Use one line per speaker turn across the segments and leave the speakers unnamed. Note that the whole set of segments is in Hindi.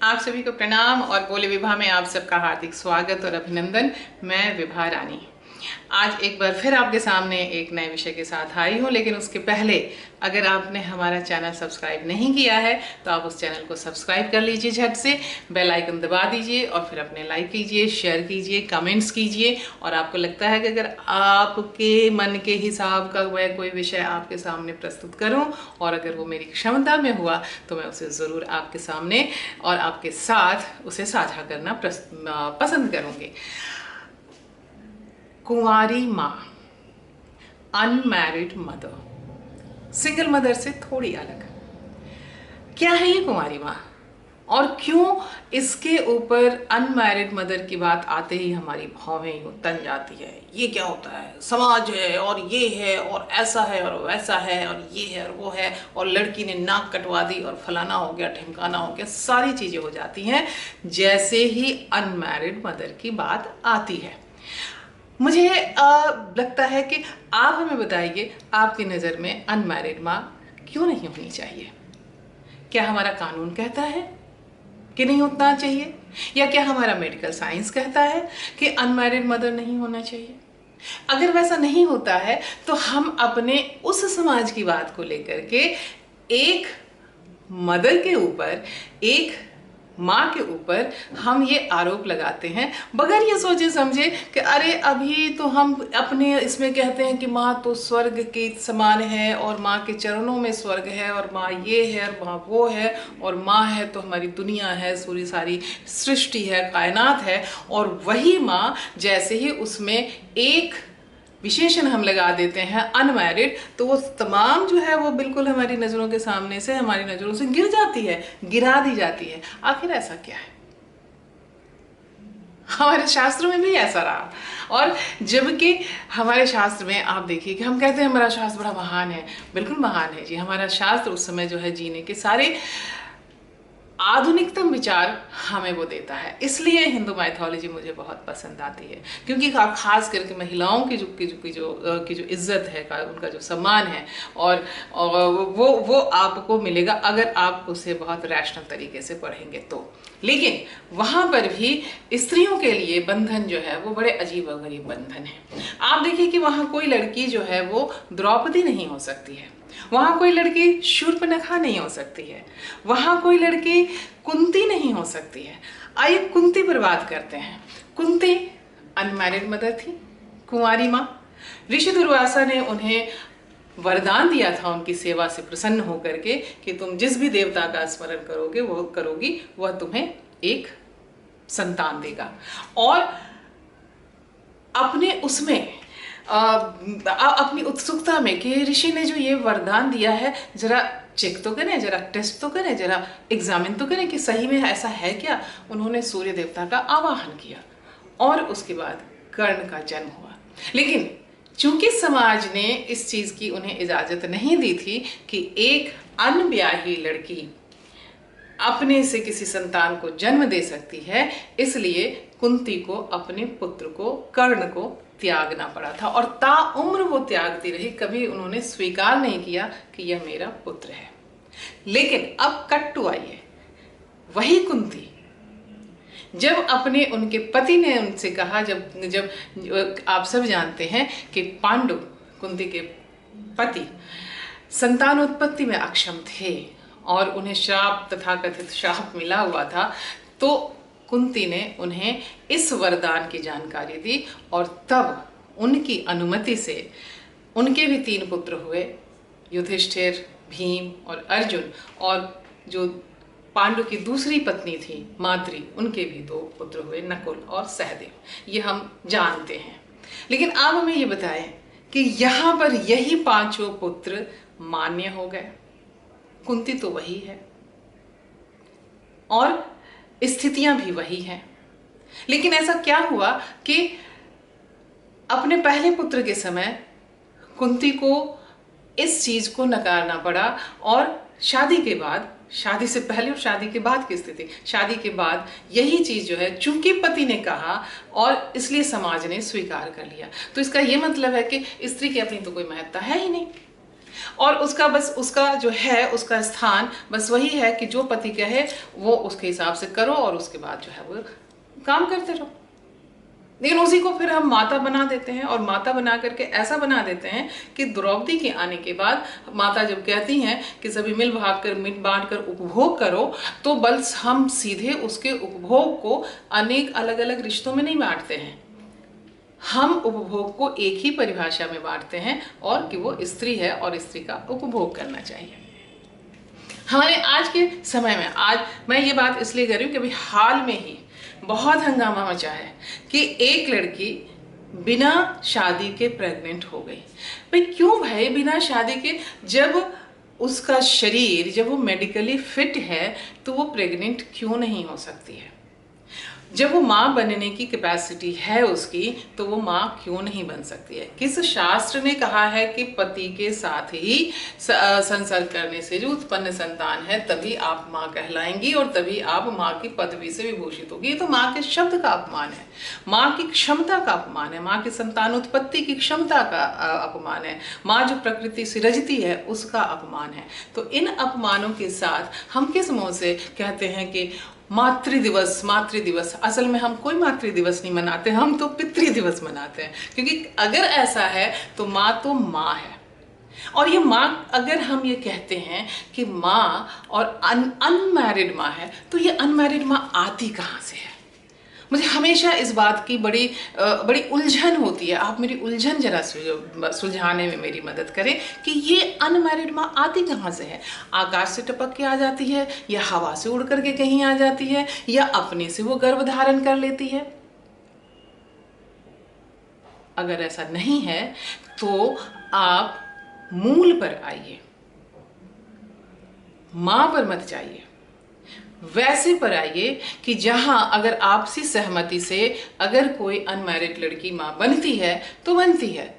आप सभी को प्रणाम और बोले विभा में आप सबका हार्दिक स्वागत और अभिनंदन। मैं विभा रानी आज एक बार फिर आपके सामने एक नए विषय के साथ आई हूँ, लेकिन उसके पहले अगर आपने हमारा चैनल सब्सक्राइब नहीं किया है तो आप उस चैनल को सब्सक्राइब कर लीजिए, झट से बेल आइकन दबा दीजिए और फिर अपने लाइक कीजिए, शेयर कीजिए, कमेंट्स कीजिए। और आपको लगता है कि अगर आपके मन के हिसाब का मैं कोई विषय आपके सामने प्रस्तुत करूं और अगर वो मेरी क्षमता में हुआ तो मैं उसे ज़रूर आपके सामने और आपके साथ उसे साझा करना पसंद करूंगी। कुंवारी माँ, अनमैरिड मदर, सिंगल मदर से थोड़ी अलग। क्या है ये कुंवारी माँ और क्यों इसके ऊपर अनमैरिड मदर की बात आते ही हमारी भौहें यूं तन जाती है? ये क्या होता है? समाज है और ये है और ऐसा है और वैसा है और ये है और वो है और लड़की ने नाक कटवा दी और फलाना हो गया, ढिमकाना हो गया, सारी चीजें हो जाती हैं जैसे ही अनमैरिड मदर की बात आती है। मुझे लगता है कि आप हमें बताइए, आपकी नज़र में अनमैरिड माँ क्यों नहीं होनी चाहिए? क्या हमारा कानून कहता है कि नहीं होना चाहिए, या क्या हमारा मेडिकल साइंस कहता है कि अनमैरिड मदर नहीं होना चाहिए? अगर वैसा नहीं होता है तो हम अपने उस समाज की बात को लेकर के एक मदर के ऊपर, एक माँ के ऊपर हम ये आरोप लगाते हैं बगैर ये सोचे समझे कि अरे अभी तो हम अपने इसमें कहते हैं कि माँ तो स्वर्ग के समान है और माँ के चरणों में स्वर्ग है और माँ ये है और माँ वो है और माँ है तो हमारी दुनिया है, पूरी सारी सृष्टि है, कायनात है। और वही माँ जैसे ही उसमें एक विशेषण हम लगा देते हैं अनमैरिड, तो वो तमाम जो है वो बिल्कुल हमारी नज़रों के सामने से, हमारी नज़रों से गिर जाती है, गिरा दी जाती है। आखिर ऐसा क्या है? हमारे शास्त्रों में भी ऐसा रहा। और जबकि हमारे शास्त्र में आप देखिए कि हम कहते हैं हमारा शास्त्र बड़ा महान है। बिल्कुल महान है जी, हमारा शास्त्र उस समय जो है जीने के सारे आधुनिकतम विचार हमें वो देता है। इसलिए हिंदू माइथोलॉजी मुझे बहुत पसंद आती है, क्योंकि खास करके महिलाओं की जो इज्जत है, उनका जो सम्मान है, और वो आपको मिलेगा अगर आप उसे बहुत रैशनल तरीके से पढ़ेंगे तो। लेकिन वहाँ पर भी स्त्रियों के लिए बंधन जो है वो बड़े अजीब और गरीब बंधन है। आप देखिए कि वहाँ कोई लड़की जो है वो द्रौपदी नहीं हो सकती है, वहाँ कोई लड़की शूर्पणखा नहीं हो सकती है, वहाँ कोई लड़की कुंती नहीं हो सकती है। आइए कुंती पर बात करते हैं। कुंती अनमैरिड मदर थी, कुंवारी माँ। ऋषि दुर्वासा ने उन्हें वरदान दिया था उनकी सेवा से प्रसन्न होकर के कि तुम जिस भी देवता का स्मरण करोगे, वो करोगी, वह तुम्हें एक संतान देगा। और अपने उसमें अपनी उत्सुकता में कि ऋषि ने जो ये वरदान दिया है, जरा चेक तो करें, जरा टेस्ट तो करें, जरा एग्जामिन तो करें कि सही में ऐसा है क्या। उन्होंने सूर्य देवता का आवाहन किया और उसके बाद कर्ण का जन्म हुआ। लेकिन चूंकि समाज ने इस चीज की उन्हें इजाजत नहीं दी थी कि एक अनब्याही लड़की अपने से किसी संतान को जन्म दे सकती है, इसलिए कुंती को अपने पुत्र को, कर्ण को त्यागना पड़ा था। और ताउम्र वो त्यागती रही, कभी उन्होंने स्वीकार नहीं किया कि यह मेरा पुत्र है। लेकिन अब कट टू आई है, वही कुंती जब अपने उनके पति ने उनसे कहा, जब आप सब जानते हैं कि पांडु, कुंती के पति, संतान उत्पत्ति में अक्षम थे और उन्हें श्राप, तथा कथित श्राप मिला हुआ था, तो कुंती ने उन्हें इस वरदान की जानकारी दी और तब उनकी अनुमति से उनके भी 3 पुत्र हुए, युधिष्ठिर, भीम और अर्जुन। और जो पांडु की दूसरी पत्नी थी माद्री, उनके भी 2 पुत्र हुए, नकुल और सहदेव। ये हम जानते हैं। लेकिन आप हमें ये बताएं कि यहाँ पर यही 5 पुत्र मान्य हो गए। कुंती तो वही है और स्थितियां भी वही हैं। लेकिन ऐसा क्या हुआ कि अपने पहले पुत्र के समय कुंती को इस चीज को नकारना पड़ा और शादी के बाद, शादी से पहले और शादी के बाद की स्थिति, शादी के बाद यही चीज जो है, चूंकि पति ने कहा और इसलिए समाज ने स्वीकार कर लिया। तो इसका यह मतलब है कि स्त्री की अपनी तो कोई महत्ता है ही नहीं। और उसका बस उसका जो है उसका स्थान बस वही है कि जो पति कहे वो उसके हिसाब से करो और उसके बाद जो है वो काम करते रहो। लेकिन उसी को फिर हम माता बना देते हैं और माता बना करके ऐसा बना देते हैं कि द्रौपदी के आने के बाद माता जब कहती हैं कि सभी मिल भाग कर मिट बांट कर उपभोग करो, तो बस हम सीधे उसके उपभोग को अनेक अलग अलग रिश्तों में नहीं बांटते हैं, हम उपभोग को एक ही परिभाषा में बांटते हैं और कि वो स्त्री है और स्त्री का उपभोग करना चाहिए। हमारे आज के समय में, आज मैं ये बात इसलिए कर रही हूँ कि अभी हाल में ही बहुत हंगामा मचा है कि एक लड़की बिना शादी के प्रेग्नेंट हो गई। भाई क्यों भाई बिना शादी के? जब उसका शरीर, जब वो मेडिकली फिट है तो वो प्रेग्नेंट क्यों नहीं हो सकती है? जब वो माँ बनने की कैपेसिटी है उसकी, तो वो माँ क्यों नहीं बन सकती है? किस शास्त्र ने कहा है कि पति के साथ ही संसर्ग करने से जो उत्पन्न संतान है तभी आप माँ कहलाएंगी और तभी आप माँ की पदवी से विभूषित होगी? ये तो माँ के शब्द का अपमान है, माँ की क्षमता का अपमान है, माँ की संतान उत्पत्ति की क्षमता का अपमान है, माँ जो प्रकृति से रजती है उसका अपमान है। तो इन अपमानों के साथ हम किस मुंह से कहते हैं कि मातृ दिवस, मातृ दिवस? असल में हम कोई मातृ दिवस नहीं मनाते, हम तो पितृ दिवस मनाते हैं। क्योंकि अगर ऐसा है तो माँ है। और ये माँ, अगर हम ये कहते हैं कि माँ और अनमैरिड माँ है, तो ये अनमैरिड माँ आती कहाँ से है? मुझे हमेशा इस बात की बड़ी उलझन होती है। आप मेरी उलझन जरा सुलझाने में मेरी मदद करें कि ये अनमैरिड माँ आती कहाँ से है? आकाश से टपक के आ जाती है, या हवा से उड़ करके कहीं आ जाती है, या अपने से वो गर्भ धारण कर लेती है? अगर ऐसा नहीं है तो आप मूल पर आइए, माँ पर मत जाइए, वैसे पर आइए कि जहां अगर आपसी सहमति से अगर कोई अनमैरिड लड़की मां बनती है तो बनती है।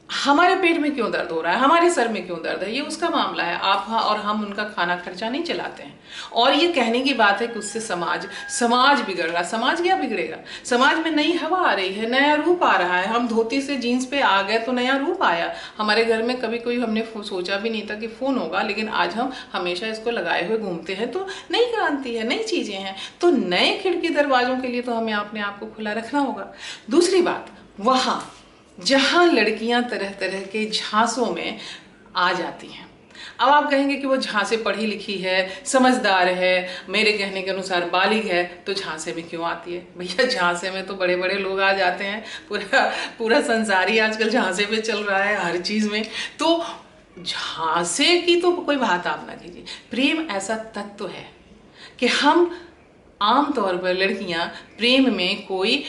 हमारे पेट में क्यों दर्द हो रहा है, हमारे सर में क्यों दर्द है, ये उसका मामला है। आप और हम उनका खाना खर्चा नहीं चलाते हैं। और ये कहने की बात है कि उससे समाज बिगड़ रहा। समाज क्या बिगड़ेगा? समाज में नई हवा आ रही है, नया रूप आ रहा है। हम धोती से जीन्स पे आ गए तो नया रूप आया। हमारे घर में कभी कोई हमने सोचा भी नहीं था कि फोन होगा, लेकिन आज हम हमेशा इसको लगाए हुए घूमते हैं। तो नई क्रांति है, नई चीजें हैं। तो नए खिड़की दरवाजों के लिए तो हमें अपने आप को खुला रखना होगा। दूसरी बात, वहां जहां लड़कियां तरह तरह के झांसों में आ जाती हैं। अब आप कहेंगे कि वो झांसे पढ़ी लिखी है, समझदार है, मेरे कहने के अनुसार बालिग है, तो झांसे में क्यों आती है? भैया झांसे में तो बड़े बड़े लोग आ जाते हैं। पूरा संसार ही आजकल झांसे पे चल रहा है हर चीज में। तो झांसे की तो कोई बात आप ना कीजिए। प्रेम ऐसा तत्व है कि हम आमतौर पर लड़कियां प्रेम में कोई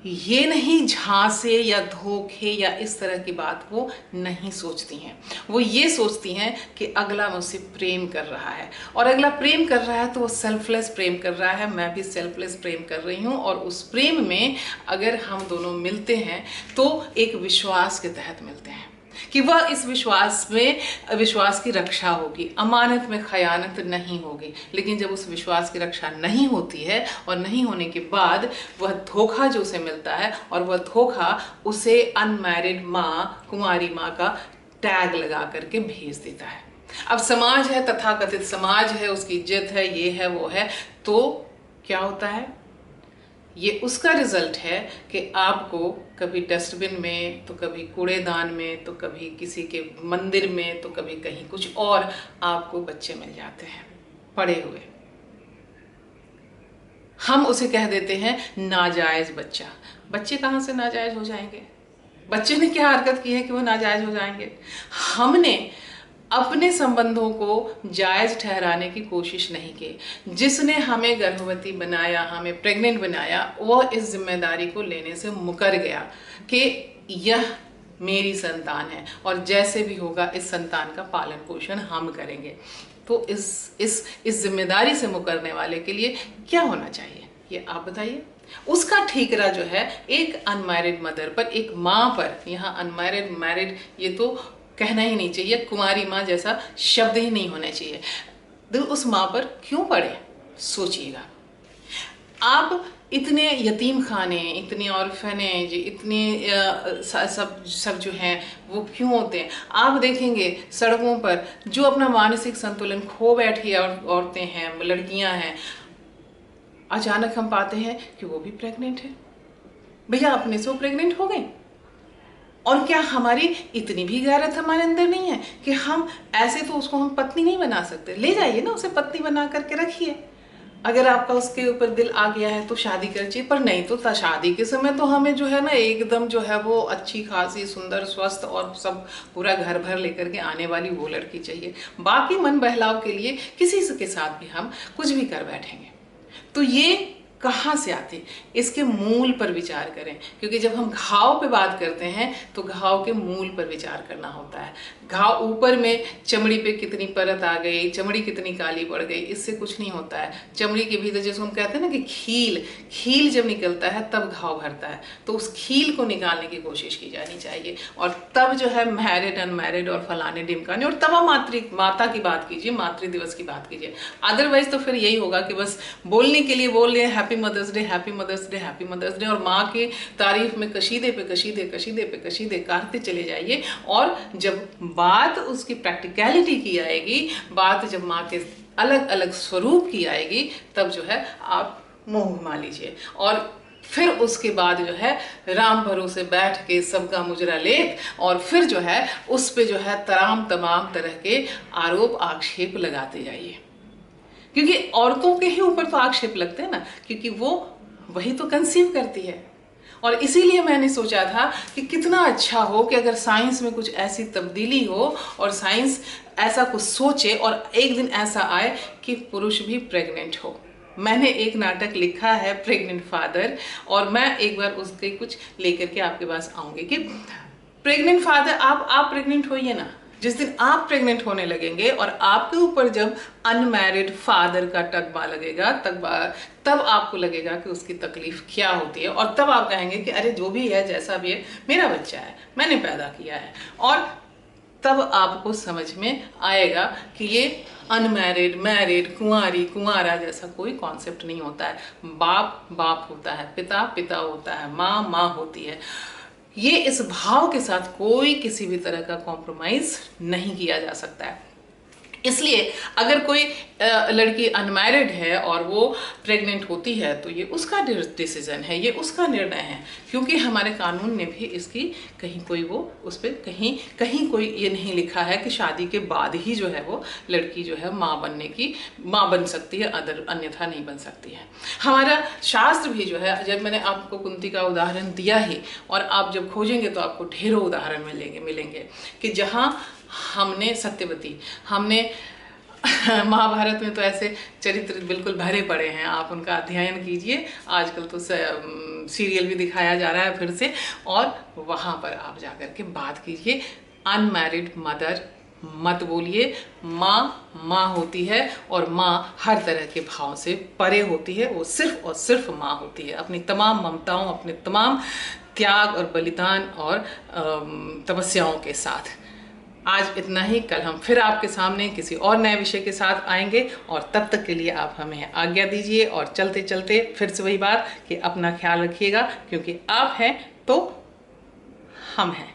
ये नहीं झांसे या धोखे या इस तरह की बात वो नहीं सोचती हैं। वो ये सोचती हैं कि अगला मुझसे प्रेम कर रहा है, और अगला प्रेम कर रहा है तो वो सेल्फलेस प्रेम कर रहा है। मैं भी सेल्फलेस प्रेम कर रही हूँ, और उस प्रेम में अगर हम दोनों मिलते हैं तो एक विश्वास के तहत मिलते हैं कि वह इस विश्वास की रक्षा होगी, अमानत में खयानत नहीं होगी। लेकिन जब उस विश्वास की रक्षा नहीं होती है और नहीं होने के बाद वह धोखा जो उसे मिलता है, और वह धोखा उसे अनमैरिड माँ, कुंवारी माँ का टैग लगा करके भेज देता है। अब समाज है, तथाकथित समाज है, उसकी इज्जत है, ये है वो है, तो क्या होता है? ये उसका रिजल्ट है कि आपको कभी डस्टबिन में, तो कभी कूड़ेदान में, तो कभी किसी के मंदिर में, तो कभी कहीं कुछ और आपको बच्चे मिल जाते हैं पड़े हुए। हम उसे कह देते हैं नाजायज बच्चा। बच्चे कहाँ से नाजायज हो जाएंगे? बच्चे ने क्या हरकत की है कि वो नाजायज हो जाएंगे? हमने अपने संबंधों को जायज ठहराने की कोशिश नहीं की। जिसने हमें गर्भवती बनाया, हमें प्रेग्नेंट बनाया, वह इस जिम्मेदारी को लेने से मुकर गया कि यह मेरी संतान है और जैसे भी होगा इस संतान का पालन पोषण हम करेंगे। तो इस जिम्मेदारी से मुकरने वाले के लिए क्या होना चाहिए, ये आप बताइए। उसका ठीकरा जो है एक अनमैरिड मदर पर, एक माँ पर, यहाँ अनमैरिड मैरिड ये तो कहना ही नहीं चाहिए, कुंवारी माँ जैसा शब्द ही नहीं होना चाहिए। दिल उस माँ पर क्यों पड़े, सोचिएगा। आप इतने यतीम खाने, इतने ऑर्फनेज, इतने सब जो हैं वो क्यों होते हैं? आप देखेंगे सड़कों पर जो अपना मानसिक संतुलन खो बैठी औरतें हैं, लड़कियां हैं, अचानक हम पाते हैं कि वो भी प्रेग्नेंट है। भैया अपने से वो प्रेग्नेंट हो गए। और क्या हमारी इतनी भी गैरत हमारे अंदर नहीं है कि हम ऐसे तो उसको हम पत्नी नहीं बना सकते? ले जाइए ना उसे पत्नी बना करके रखिए। अगर आपका उसके ऊपर दिल आ गया है तो शादी कर चाहिए, पर नहीं तो शादी के समय तो हमें जो है ना एकदम जो है वो अच्छी खासी सुंदर स्वस्थ और सब पूरा घर भर लेकर के आने वाली वो लड़की चाहिए। बाकी मन बहलाव के लिए किसी के साथ भी हम कुछ भी कर बैठेंगे। तो ये कहाँ से आती, इसके मूल पर विचार करें, क्योंकि जब हम घाव पे बात करते हैं तो घाव के मूल पर विचार करना होता है। घाव ऊपर में चमड़ी पे कितनी परत आ गई, चमड़ी कितनी काली पड़ गई, इससे कुछ नहीं होता है। चमड़ी के भीतर जैसे हम कहते हैं ना कि खील जब निकलता है तब घाव भरता है, तो उस खील को निकालने की कोशिश की जानी चाहिए। और तब जो है मैरिड अनमैरिड और फलाने ढिमकाने, और तब आप माता की बात कीजिए, मातृ दिवस की बात कीजिए। अदरवाइज तो फिर यही होगा कि बस बोलने के लिए बोल रहे हैं happy Mother's Day, happy Mother's Day, happy Mother's Day, और माँ की तारीफ में कशीदे पे कशीदे, कशीदे पे कशीदे काटते चले जाइए। और जब बात उसकी प्रैक्टिकलिटी की आएगी, बात जब माँ के अलग अलग स्वरूप की आएगी, तब जो है आप मुंह घुमा लीजिए। और फिर उसके बाद जो है राम भरोसे बैठ के सबका मुजरा लेख, और फिर जो है उस पे जो है तमाम तरह के आरोप आक्षेप लगाते जाइए। क्योंकि औरतों के ही ऊपर तो आक्षेप लगते हैं ना, क्योंकि वो वही तो कंसीव करती है। और इसीलिए मैंने सोचा था कि कितना अच्छा हो कि अगर साइंस में कुछ ऐसी तब्दीली हो और साइंस ऐसा कुछ सोचे और एक दिन ऐसा आए कि पुरुष भी प्रेग्नेंट हो। मैंने एक नाटक लिखा है प्रेग्नेंट फादर, और मैं एक बार उसके कुछ लेकर के आपके पास आऊंगी कि प्रेग्नेंट फादर, आप प्रेग्नेंट होइए ना। जिस दिन आप प्रेग्नेंट होने लगेंगे और आपके ऊपर जब अनमैरिड फादर का टकबा लगेगा, तब आपको लगेगा कि उसकी तकलीफ क्या होती है, और तब आप कहेंगे कि अरे जो भी है जैसा भी है मेरा बच्चा है, मैंने पैदा किया है। और तब आपको समझ में आएगा कि ये अनमैरिड, मैरिड, कुंवारी, कुंवारा जैसा कोई कॉन्सेप्ट नहीं होता है। बाप बाप होता है, पिता पिता होता है, माँ माँ होती है। ये इस भाव के साथ कोई किसी भी तरह का कॉम्प्रोमाइज नहीं किया जा सकता है। इसलिए अगर कोई लड़की अनमैरिड है और वो प्रेग्नेंट होती है तो ये उसका डिसीजन है, ये उसका निर्णय है, क्योंकि हमारे कानून ने भी इसकी कहीं कोई वो उस पर कहीं कोई ये नहीं लिखा है कि शादी के बाद ही जो है वो लड़की जो है माँ बन सकती है, अन्यथा नहीं बन सकती है। हमारा शास्त्र भी जो है, जब मैंने आपको कुंती का उदाहरण दिया ही, और आप जब खोजेंगे तो आपको ढेरों उदाहरण मिलेंगे कि जहाँ हमने महाभारत में तो ऐसे चरित्र बिल्कुल भरे पड़े हैं, आप उनका अध्ययन कीजिए। आजकल तो सीरियल भी दिखाया जा रहा है फिर से, और वहाँ पर आप जाकर के बात कीजिए। अनमैरिड मदर मत बोलिए, माँ माँ होती है, और माँ हर तरह के भाव से परे होती है। वो सिर्फ और सिर्फ माँ होती है, अपनी तमाम ममताओं, अपने तमाम त्याग और बलिदान और तपस्याओं के साथ। आज इतना ही, कल हम फिर आपके सामने किसी और नए विषय के साथ आएंगे, और तब तक के लिए आप हमें आज्ञा दीजिए। और चलते चलते फिर से वही बात कि अपना ख्याल रखिएगा, क्योंकि आप हैं तो हम हैं।